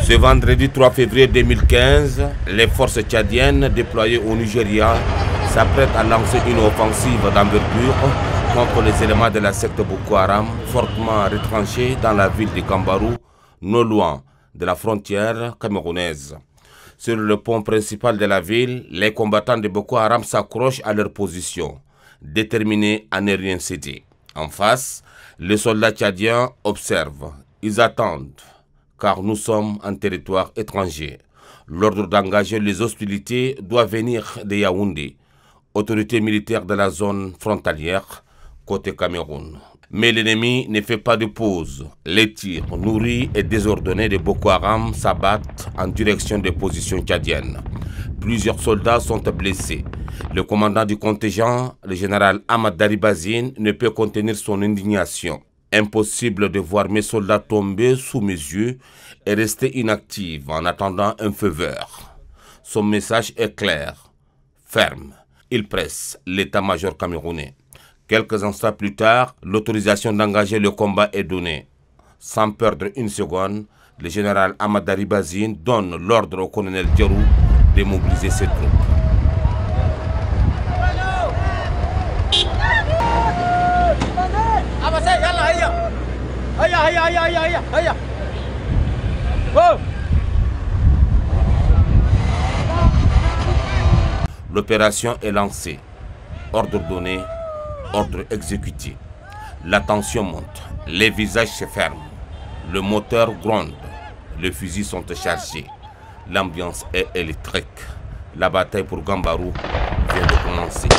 Ce vendredi 3 février 2015, les forces tchadiennes déployées au Nigeria s'apprêtent à lancer une offensive d'envergure contre les éléments de la secte Boko Haram, fortement retranchés dans la ville de Gambarou, non loin de la frontière camerounaise. Sur le pont principal de la ville, les combattants de Boko Haram s'accrochent à leur position, déterminés à ne rien céder. En face, les soldats tchadiens observent, ils attendent, car nous sommes en territoire étranger. L'ordre d'engager les hostilités doit venir de Yaoundé, autorité militaire de la zone frontalière, côté Cameroun. Mais l'ennemi ne fait pas de pause. Les tirs nourris et désordonnés de Boko Haram s'abattent en direction des positions tchadiennes. Plusieurs soldats sont blessés. Le commandant du contingent, le général Ahmad Daribazine, ne peut contenir son indignation. Impossible de voir mes soldats tomber sous mes yeux et rester inactifs en attendant un feu vert. Son message est clair, ferme. Il presse l'état-major camerounais. Quelques instants plus tard, l'autorisation d'engager le combat est donnée. Sans perdre une seconde, le général Ahmad Daribazine donne l'ordre au colonel Djerou de mobiliser ses troupes. L'opération est lancée. Ordre donné, ordre exécuté. La tension monte, les visages se ferment, le moteur gronde, les fusils sont chargés. L'ambiance est électrique. La bataille pour Gambarou vient de commencer.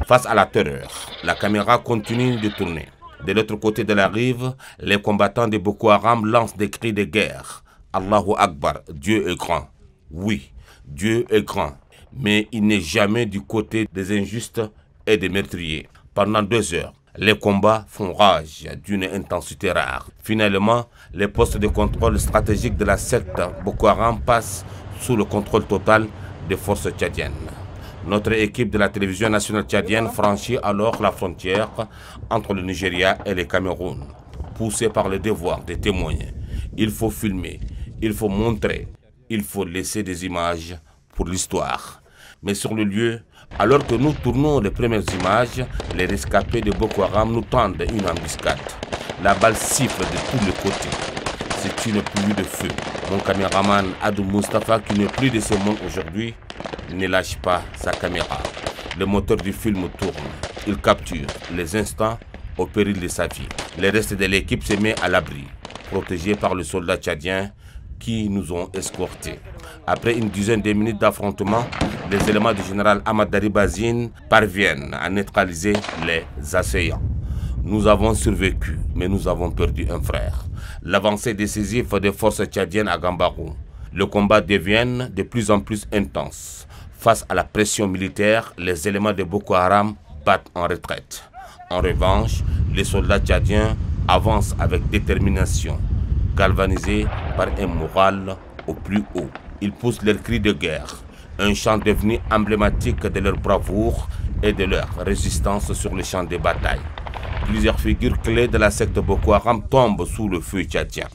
Face à la terreur, la caméra continue de tourner. De l'autre côté de la rive, les combattants de Boko Haram lancent des cris de guerre. Allahu Akbar, Dieu est grand. Oui, Dieu est grand, mais il n'est jamais du côté des injustes et des meurtriers. Pendant 2 heures, les combats font rage d'une intensité rare. Finalement, les postes de contrôle stratégique de la secte Boko Haram passent sous le contrôle total des forces tchadiennes. Notre équipe de la télévision nationale tchadienne franchit alors la frontière entre le Nigeria et le Cameroun. Poussé par le devoir de témoigner, il faut filmer, il faut montrer, il faut laisser des images pour l'histoire. Mais sur le lieu, alors que nous tournons les premières images, les rescapés de Boko Haram nous tendent une embuscade. La balle siffle de tous les côtés. C'est une pluie de feu. Mon caméraman Adou Mustafa, qui n'est plus de ce monde aujourd'hui, ne lâche pas sa caméra. Le moteur du film tourne. Il capture les instants au péril de sa vie. Le reste de l'équipe se met à l'abri, protégé par les soldats tchadiens qui nous ont escortés. Après une dizaine de minutes d'affrontement, les éléments du général Ahmad Daribazine parviennent à neutraliser les assaillants. Nous avons survécu, mais nous avons perdu un frère. L'avancée décisive des forces tchadiennes à Gambarou. Le combat devient de plus en plus intense. Face à la pression militaire, les éléments de Boko Haram battent en retraite. En revanche, les soldats tchadiens avancent avec détermination, galvanisés par un moral au plus haut. Ils poussent leurs cris de guerre, un chant devenu emblématique de leur bravoure et de leur résistance sur le champ de bataille. Plusieurs figures clés de la secte Boko Haram tombent sous le feu tchadien.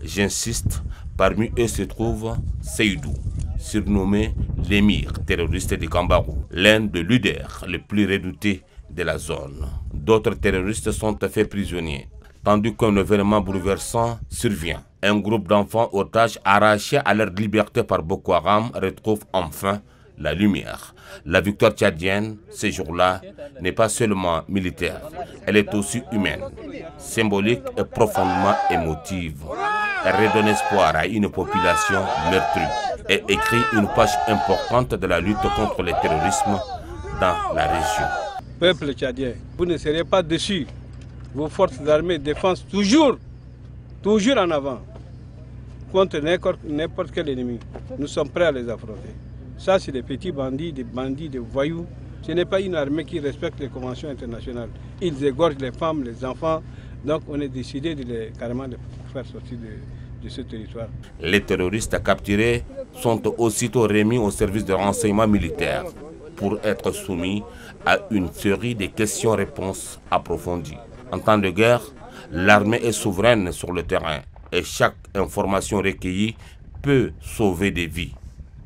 J'insiste, parmi eux se trouve Seydou, surnommé l'émir terroriste de Gambarou, l'un des leaders les plus redoutés de la zone. D'autres terroristes sont faits prisonniers, tandis qu'un événement bouleversant survient. Un groupe d'enfants otages arrachés à leur liberté par Boko Haram retrouve enfin la lumière. La victoire tchadienne, ce jour-là, n'est pas seulement militaire, elle est aussi humaine, symbolique et profondément émotive. Elle redonne espoir à une population meurtrie et écrit une page importante de la lutte contre le terrorisme dans la région. Peuple tchadien, vous ne serez pas déçus. Vos forces armées défendent toujours en avant, contre n'importe quel ennemi. Nous sommes prêts à les affronter. Ça, c'est des petits bandits, des voyous. Ce n'est pas une armée qui respecte les conventions internationales. Ils égorgent les femmes, les enfants. Donc, on est décidé de carrément de faire sortir de ce territoire. Les terroristes capturés sont aussitôt remis au service de renseignement militaire pour être soumis à une série de questions-réponses approfondies. En temps de guerre, l'armée est souveraine sur le terrain et chaque information recueillie peut sauver des vies.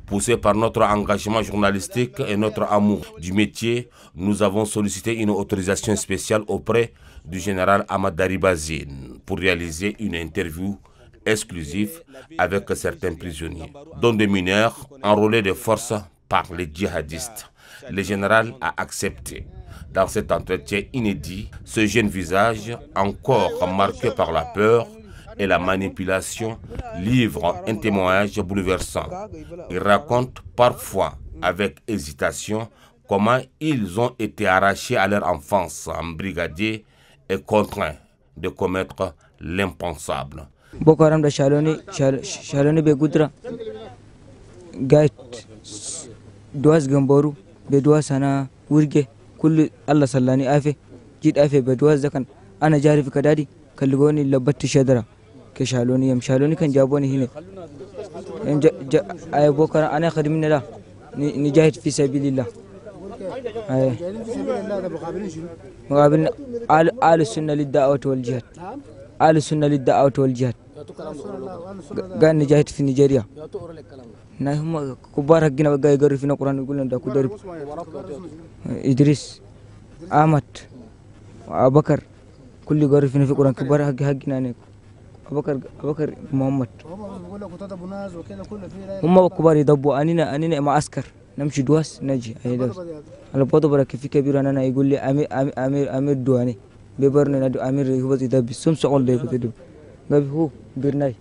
Poussés par notre engagement journalistique et notre amour du métier, nous avons sollicité une autorisation spéciale auprès du général Ahmad Daribazine pour réaliser une interview exclusive avec certains prisonniers, dont des mineurs enrôlés de force par les djihadistes. Le général a accepté. Dans cet entretien inédit, ce jeune visage, encore marqué par la peur et la manipulation, livre un témoignage bouleversant. Il raconte parfois avec hésitation comment ils ont été arrachés à leur enfance en brigadier et contraints de commettre l'impensable. Boko Haram da Shaloni be Gudra, Gait, Douas Gamboru, Bedouas Sana Wurge, Kulu Allah Salani Afe, Jid Afe Bedouas Zakan, Ana Jarif Kadadi, Kalugoni Labati Shadra, Keshaloni, Shaloni kan Jaboni Hine. I Boko Haram Ana Khadimina, Nijahid fi Sabilillah. مقابل آل السنة للدعوة والجهاد. آل السنة للدعوة والجهاد. قال نجاهد في نيجيريا. نحن كبار حقنا بقى يقرأ فينا القرآن يقول لنا داكو درب. إدريس، أحمد، أبو بكر، كل يقرأ فينا في القرآن كبار حقنا أنا. أبو بكر محمد. هم كبار يدبوا أنينا معسكر. نمشي دواس نجي أيداس على بوضع برا كيف كبير أنا يقول لي أمير دواني بيبرني ندو أمير هو إذا بسم سؤال ده بتدو قبل هو برناي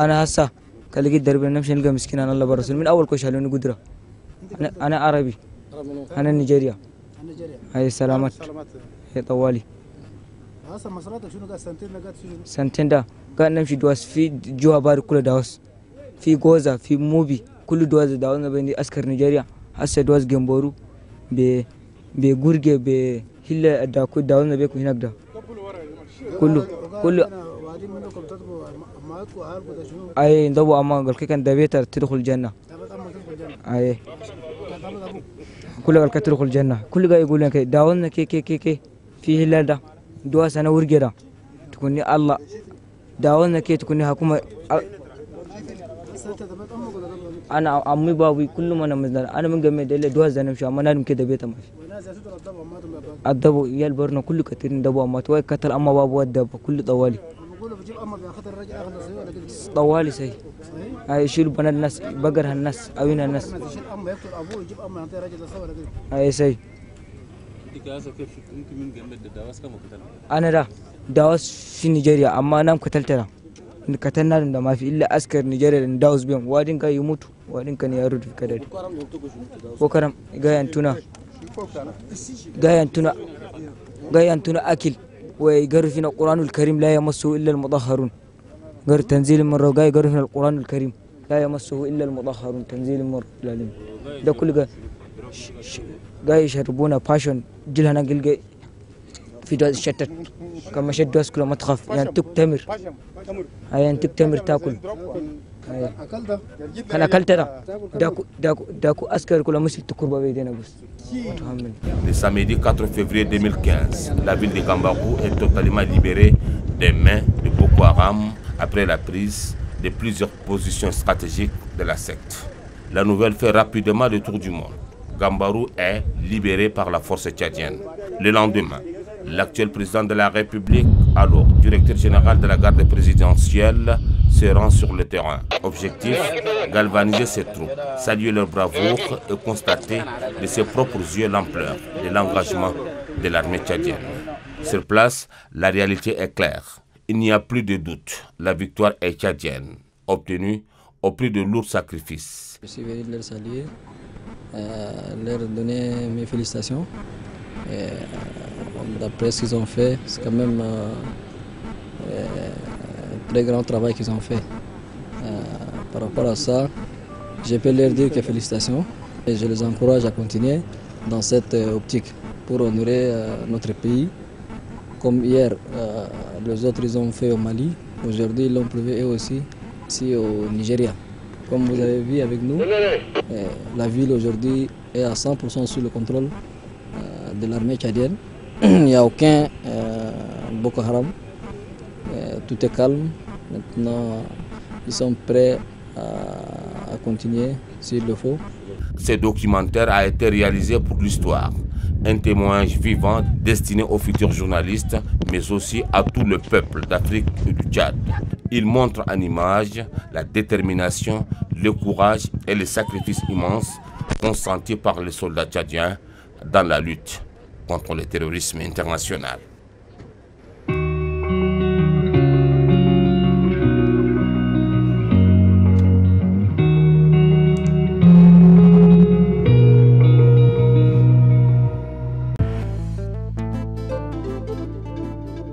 أنا هسا كلي درب نمشي نلقى مسكين أنا الله برسول من أول كوش هلوني قدرة أنا عربي أنا نيجيريا هاي سلامات هي طوالي هسا مصراتك شنو قال سنتين دا قال نمشي دواس في جوا بار كل دواس في غوزا في موبي كل دواز داونا بين أسكر نيجيريا هسه دواز جنبورو بغورجي بهلا داكو داونا بيكو هناك دا كله أي ندبو أما قال كان دبيتر تدخل الجنة أي كله قال تدخل الجنة كل جاي يقول لك داونا كي في هلا دا دواز أنا ورجي دا تكوني الله داونا كي تكوني حكومة أنا أمي بابي كل ما أنا من جميع دليل دواز أنا مش أما نادم كده بيته ما في الدبو يالبرنا كل كتير دبو أما توي كتر أما بابو الدبو كل طوالي طوالي سي هاي يشيل بنات الناس بقرها الناس أوين الناس هاي سي أنا را دواز في نيجيريا أما أنا قتلتها قتلنا لنا ما في إلا أسكر نيجيريا نداوز بيهم وادين كان يموت وادين كان يرد في كدادي وكرم جاي أنتنا أكل ويقرر فينا القرآن الكريم لا يمسه إلا المطهرون قرر تنزيل من رب جاي يقرر فينا القرآن الكريم لا يمسه إلا المطهرون تنزيل من رب العالمين ده كل جاي يشربونا باشون جلها نقل جاي في دواز الشتت كما شد دواز كله ما تخاف يعني تكتمر هاي أنت تكتمر تاكل كان أكلت داكو أسكر كله مسك تكربا بيدنا بس Le samedi 4 février 2015, la ville de Gambarou est totalement libérée des mains de Boko Haram après la prise de plusieurs positions stratégiques de la secte. La nouvelle fait rapidement le tour du monde. Gambarou est libéré par la force tchadienne. Le lendemain, l'actuel président de la République, alors directeur général de la garde présidentielle, se rend sur le terrain. Objectif, galvaniser ses troupes, saluer leur bravoure et constater de ses propres yeux l'ampleur de l'engagement de l'armée tchadienne. Sur place, la réalité est claire. Il n'y a plus de doute. La victoire est tchadienne, obtenue au prix de lourds sacrifices. Je suis venu leur saluer, leur donner mes félicitations. D'après ce qu'ils ont fait, c'est quand même un très grand travail qu'ils ont fait. Par rapport à ça, je peux leur dire que félicitations et je les encourage à continuer dans cette optique pour honorer notre pays comme hier, les autres ils ont fait au Mali. Aujourd'hui, ils l'ont prouvé eux aussi ici au Nigeria. Comme vous avez vu avec nous, la ville aujourd'hui est à 100% sous le contrôle de l'armée tchadienne. Il n'y a aucun Boko Haram. Tout est calme. Maintenant, ils sont prêts à continuer s'il le faut. Ce documentaire a été réalisé pour l'histoire. Un témoignage vivant destiné aux futurs journalistes, mais aussi à tout le peuple d'Afrique et du Tchad. Il montre en image la détermination, le courage et les sacrifices immenses consentis par les soldats tchadiens dans la lutte contre le terrorisme international.